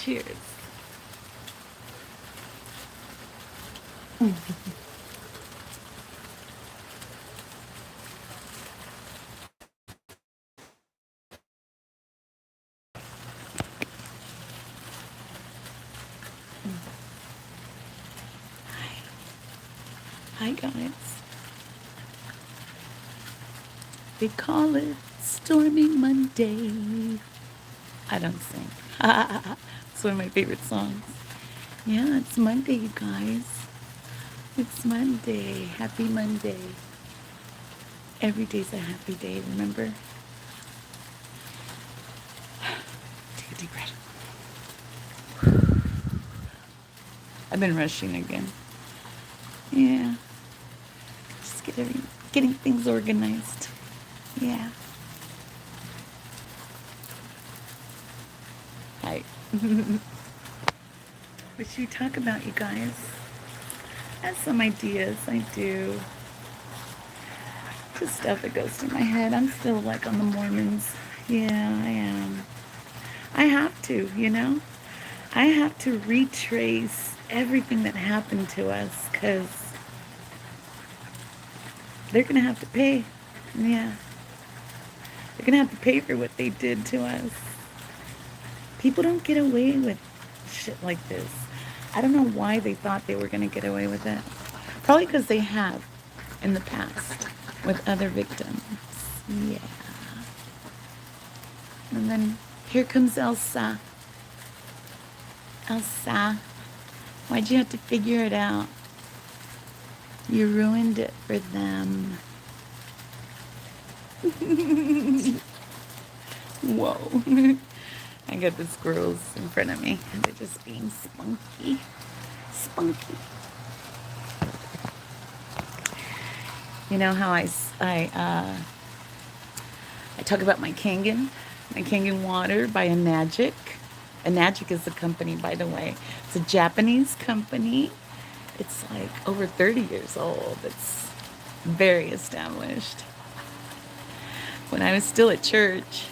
Cheers. Hi guys. They call it Stormy Monday. I don't sing. It's one of my favorite songs. Yeah, it's Monday, you guys. It's Monday. Happy Monday. Every day's a happy day, remember? Take a deep breath. I've been rushing again. Yeah. Just getting things organized. Yeah. Hi. What should we talk about, you guys? I have some ideas. I do. Just stuff that goes through my head. I'm still like on the Mormons. Yeah, I am. I have to, you know? I have to retrace everything that happened to us because they're going to have to pay. Yeah. They're going to have to pay for what they did to us. People don't get away with shit like this. I don't know why they thought they were going to get away with it. Probably because they have in the past with other victims. Yeah. And then here comes Elsa. Elsa, why'd you have to figure it out? You ruined it for them. Whoa. I got the squirrels in front of me. They're just being spunky. Spunky. You know how I talk about my Kangen water by Enagic. Enagic is the company, by the way. It's a Japanese company. It's like over 30 years old. It's very established. When I was still at church,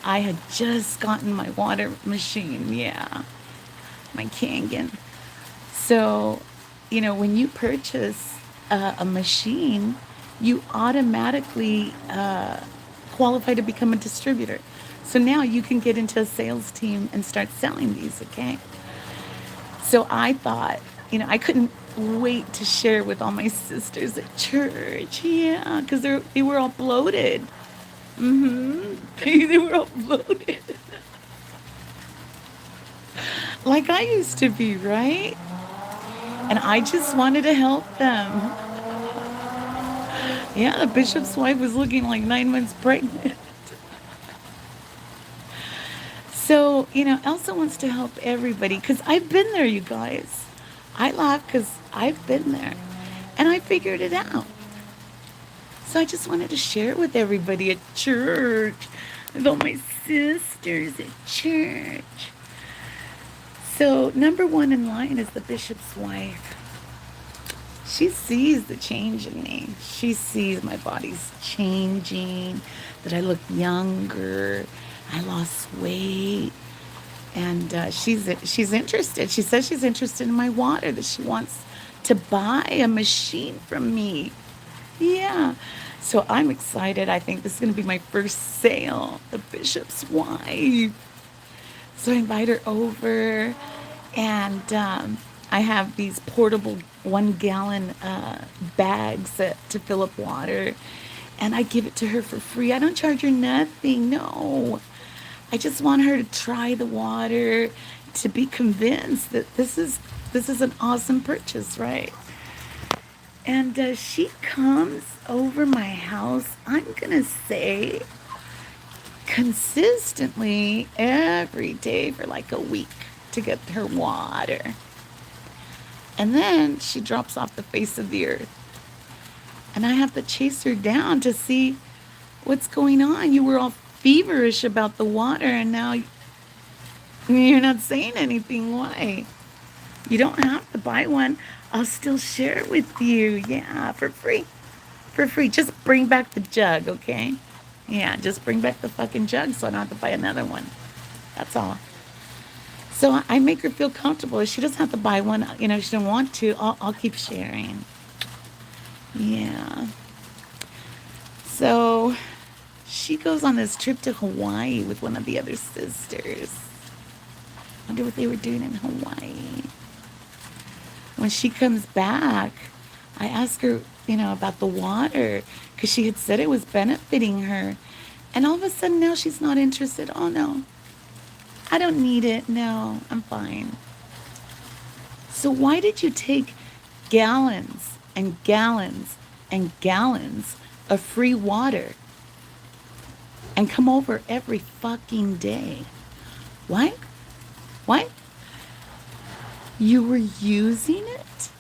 I had just gotten my water machine. Yeah, my Kangen. So, you know, when you purchase a machine, you automatically qualify to become a distributor. So now you can get into a sales team and start selling these, okay? So I thought, you know, I couldn't wait to share with all my sisters at church. Yeah, because they were all bloated. They were all bloated. Like I used to be, right? And I just wanted to help them. Yeah, the bishop's wife was looking like 9 months pregnant. So, you know, Elsa wants to help everybody because I've been there, you guys. I laugh because I've been there and I figured it out. So I just wanted to share it with everybody at church, with all my sisters at church. So number one in line is the bishop's wife. She sees the change in me. She sees my body's changing, that I look younger, I lost weight, and she's interested. She says she's interested in my water, that she wants to buy a machine from me. Yeah. So I'm excited. I think this is going to be my first sale, the bishop's wife. So I invite her over, and I have these portable 1 gallon bags to fill up water, and I give it to her for free. I don't charge her nothing. No. I just want her to try the water, to be convinced that this is an awesome purchase, right? And she comes over my house, I'm going to say, consistently every day for like a week to get her water. And then she drops off the face of the earth. And I have to chase her down to see what's going on. You were all feverish about the water, and now you're not saying anything. Why? You don't have to buy one. I'll still share it with you. Yeah, for free. For free. Just bring back the jug, okay? Yeah, just bring back the fucking jug so I don't have to buy another one. That's all. So I make her feel comfortable. She doesn't have to buy one. You know, she don't want to. I'll keep sharing. Yeah. So she goes on this trip to Hawaii with one of the other sisters. Wonder what they were doing in Hawaii. When she comes back, I ask her, you know, about the water because she had said it was benefiting her. And all of a sudden now she's not interested. Oh no, I don't need it. No, I'm fine. So why did you take gallons and gallons and gallons of free water and come over every fucking day? What? What? You were using it?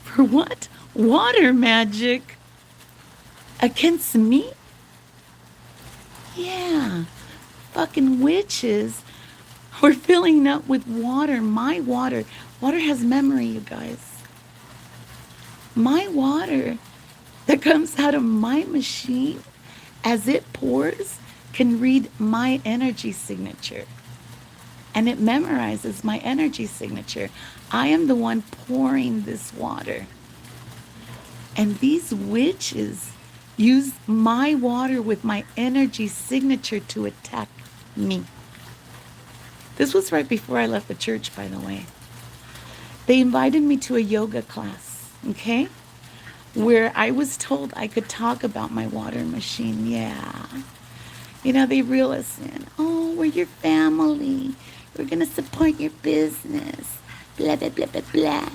For what? Water magic? Against me? Yeah. Fucking witches were filling up with water. My water. Water has memory, you guys. My water that comes out of my machine as it pours can read my energy signature. And it memorizes my energy signature. I am the one pouring this water. And these witches use my water with my energy signature to attack me. This was right before I left the church, by the way. They invited me to a yoga class, okay? Where I was told I could talk about my water machine. Yeah. You know, they reel us in. Oh, we're your family. We're going to support your business. Blah, blah, blah, blah, blah.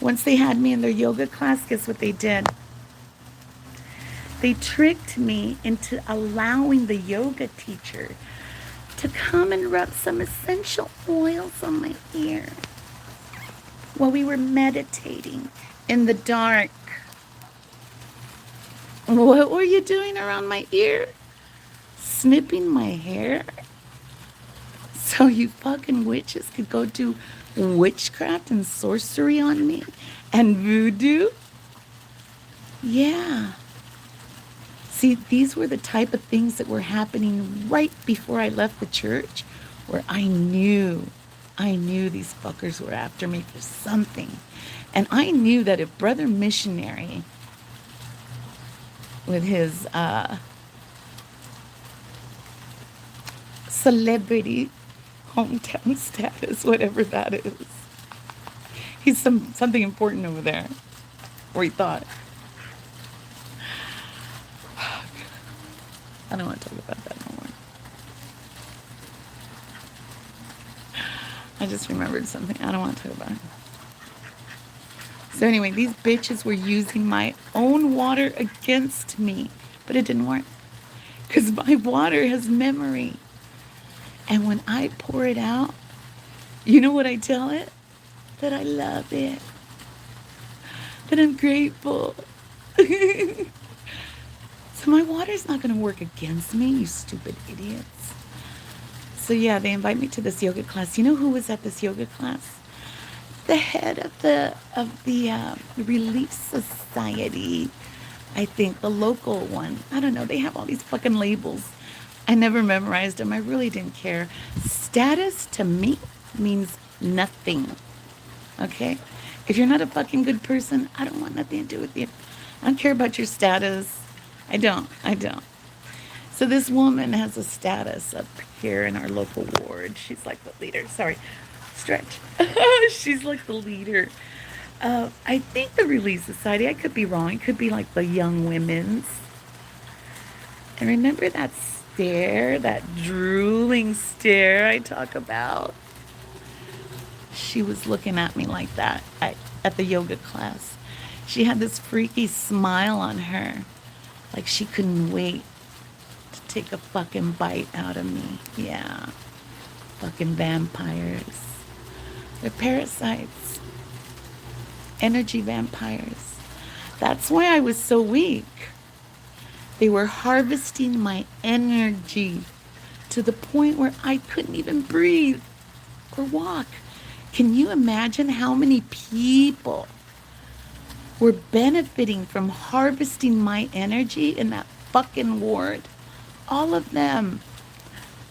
Once they had me in their yoga class, guess what they did? They tricked me into allowing the yoga teacher to come and rub some essential oils on my ear while we were meditating in the dark. What were you doing around my ear? Snipping my hair? So you fucking witches could go do witchcraft and sorcery on me and voodoo? Yeah. See, these were the type of things that were happening right before I left the church, where I knew these fuckers were after me for something. And I knew that if Brother Missionary, with his celebrity hometown status, whatever that is, he's something important over there, or he thought. I don't want to talk about that no more. I just remembered something. I don't want to talk about it. So anyway, these bitches were using my own water against me, but it didn't work because my water has memory. And when I pour it out, you know what I tell it? That I love it. That I'm grateful. So my water's not going to work against me, you stupid idiots. So yeah, they invite me to this yoga class. You know who was at this yoga class? The head of the Relief Society. I think the local one. I don't know. They have all these fucking labels. I never memorized them. I really didn't care. Status to me means nothing. Okay? If you're not a fucking good person, I don't want nothing to do with you. I don't care about your status. I don't. So this woman has a status up here in our local ward. She's like the leader. Sorry. Stretch. She's like the leader. I think the Relief Society, I could be wrong. It could be like the Young Women's. And remember that stare, that drooling stare I talk about? She was looking at me like that at the yoga class. She had this freaky smile on her, like she couldn't wait to take a fucking bite out of me. Yeah. Fucking vampires. They're parasites. Energy vampires. That's why I was so weak. They were harvesting my energy to the point where I couldn't even breathe or walk. Can you imagine how many people were benefiting from harvesting my energy in that fucking ward? All of them.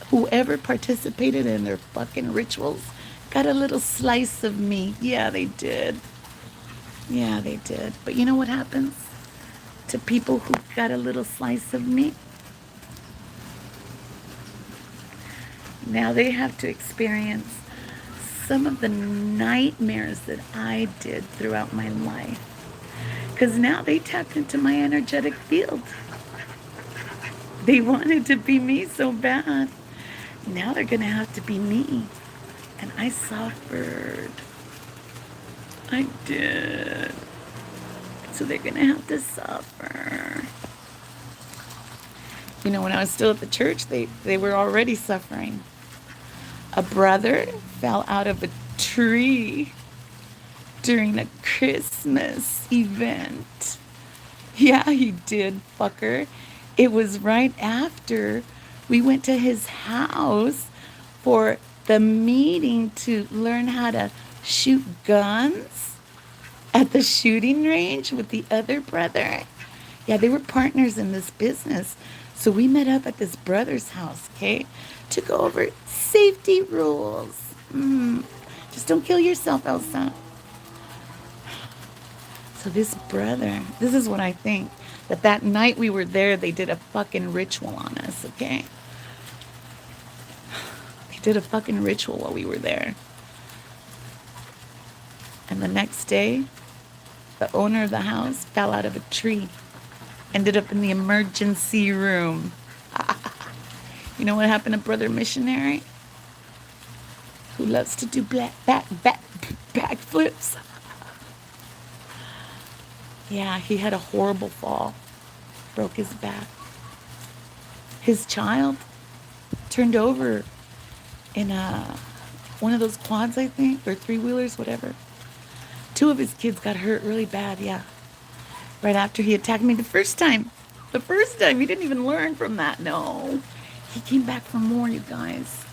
Whoever participated in their fucking rituals got a little slice of me. Yeah, they did. Yeah, they did. But you know what happens to people who got a little slice of me? Now they have to experience some of the nightmares that I did throughout my life. Because now they tapped into my energetic field. They wanted to be me so bad. Now they're going to have to be me. And I suffered. I did. So they're going to have to suffer. You know, when I was still at the church, they were already suffering. A brother fell out of a tree during a Christmas event. Yeah, he did, fucker. It was right after we went to his house for the meeting to learn how to shoot guns at the shooting range with the other brother. Yeah, they were partners in this business. So we met up at this brother's house, okay, to go over safety rules. Just don't kill yourself, Elsa. So this brother, this is what I think, that night we were there, they did a fucking ritual on us, okay? They did a fucking ritual while we were there. And the next day, the owner of the house fell out of a tree. Ended up in the emergency room. You know what happened to Brother Missionary? Who loves to do backflips. Yeah, he had a horrible fall. Broke his back. His child turned over in one of those quads, I think, or three-wheelers, whatever. 2 of his kids got hurt really bad, yeah. Right after he attacked me the first time. The first time. He didn't even learn from that. No. He came back for more, you guys.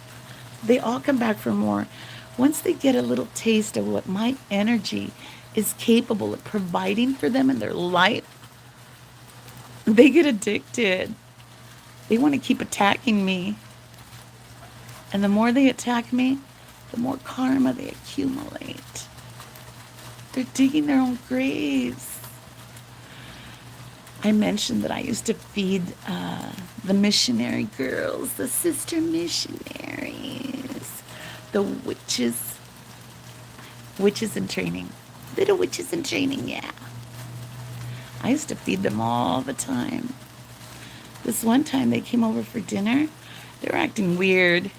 They all come back for more. Once they get a little taste of what my energy is capable of providing for them in their life, they get addicted. They want to keep attacking me. And the more they attack me, the more karma they accumulate. They're digging their own graves. I mentioned that I used to feed the missionary girls, the sister missionaries, the witches. Witches in training. Little witches in training, yeah. I used to feed them all the time. This one time they came over for dinner. They were acting weird.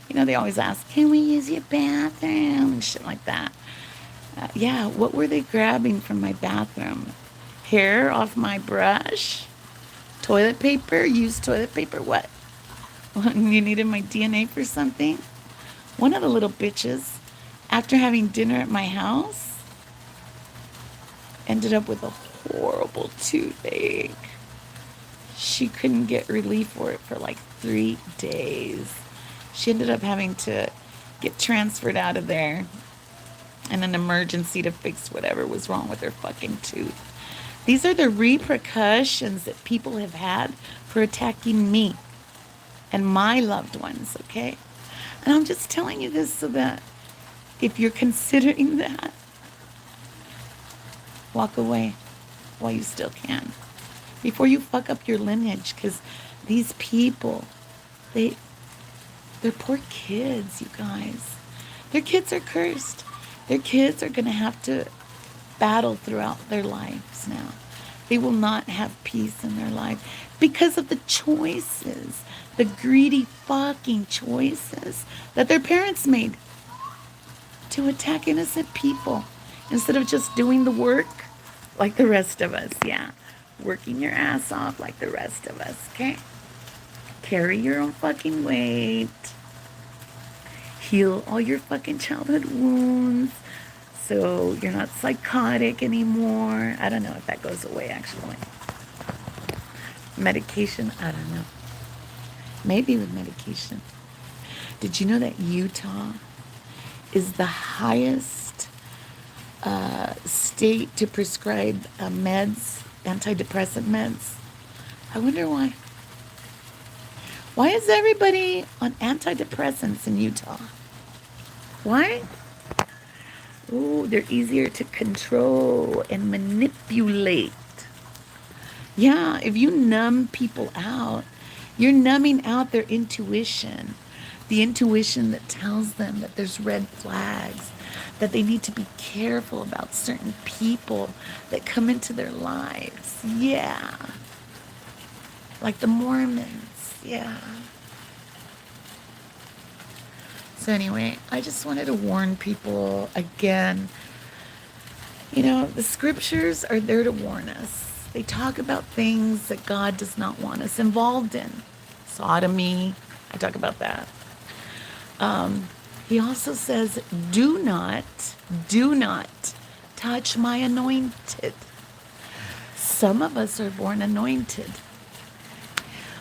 You know, they always ask, can we use your bathroom? And shit like that. Yeah, what were they grabbing from my bathroom? Hair off my brush? Toilet paper? Used toilet paper? What? You needed my DNA for something? One of the little bitches, after having dinner at my house, ended up with a horrible toothache. She couldn't get relief for it for like 3 days. She ended up having to get transferred out of there in an emergency to fix whatever was wrong with her fucking tooth. These are the repercussions that people have had for attacking me and my loved ones, okay? And I'm just telling you this so that if you're considering that, walk away while you still can. Before you fuck up your lineage, because these people, they're poor kids, you guys. Their kids are cursed. Their kids are going to have to battle throughout their lives now. They will not have peace in their life because of the choices, the greedy fucking choices that their parents made to attack innocent people instead of just doing the work like the rest of us. Yeah, working your ass off like the rest of us, okay? Carry your own fucking weight. Heal all your fucking childhood wounds so you're not psychotic anymore. I don't know if that goes away, actually. Medication, I don't know. Maybe with medication. Did you know that Utah is the highest state to prescribe meds, antidepressant meds? I wonder why. Why is everybody on antidepressants in Utah? What? Oh, they're easier to control and manipulate. Yeah, if you numb people out, you're numbing out their intuition. The intuition that tells them that there's red flags, that they need to be careful about certain people that come into their lives. Yeah. Like the Mormons. Yeah. So anyway, I just wanted to warn people again. You know, the scriptures are there to warn us. They talk about things that God does not want us involved in. Sodomy, I talk about that. He also says, do not touch my anointed. Some of us are born anointed.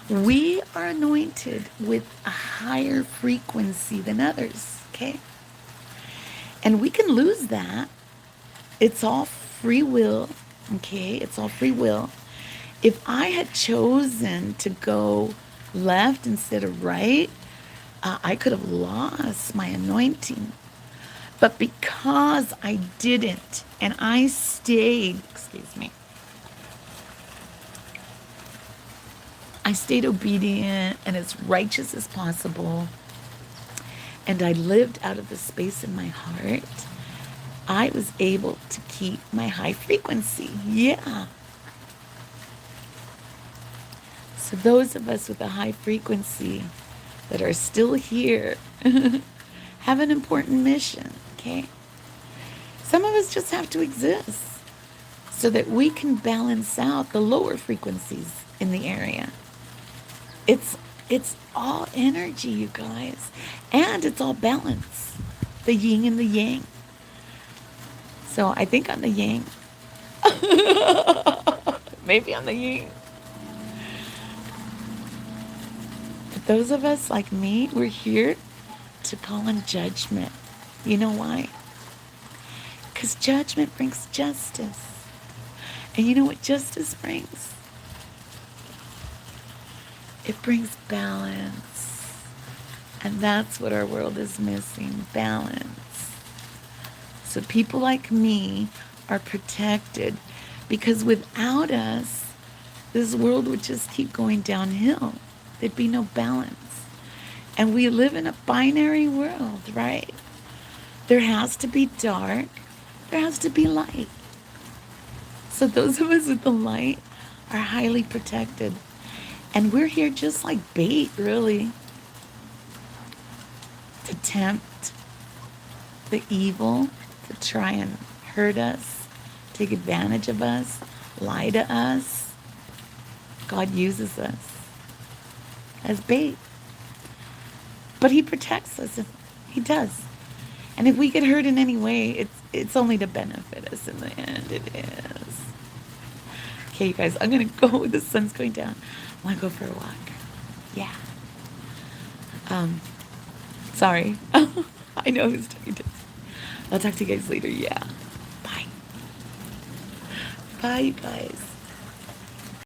We are anointed with a higher frequency than others, okay? And we can lose that. It's all free will, okay? It's all free will. If I had chosen to go left instead of right, I could have lost my anointing. But because I didn't, and I stayed, I stayed obedient and as righteous as possible, and I lived out of the space in my heart, I was able to keep my high frequency. Yeah. So those of us with a high frequency that are still here have an important mission, okay? Some of us just have to exist so that we can balance out the lower frequencies in the area. It's all energy, you guys, and it's all balance, the yin and the yang. So I think on the yang, maybe on the yin. But those of us like me, we're here to call on judgment. You know why? Because judgment brings justice. And you know what justice brings? It brings balance. And that's what our world is missing, balance. So people like me are protected because without us, this world would just keep going downhill. There'd be no balance. And we live in a binary world, right? There has to be dark. There has to be light. So those of us with the light are highly protected. And we're here just like bait, really, to tempt the evil, to try and hurt us, take advantage of us, lie to us. God uses us as bait. But he protects us. He does. And if we get hurt in any way, it's only to benefit us in the end. It is. Okay, you guys, I'm going to go. The sun's going down. I want to go for a walk. Yeah. Sorry. I know who's talking to. I'll talk to you guys later. Yeah. Bye. Bye, you guys.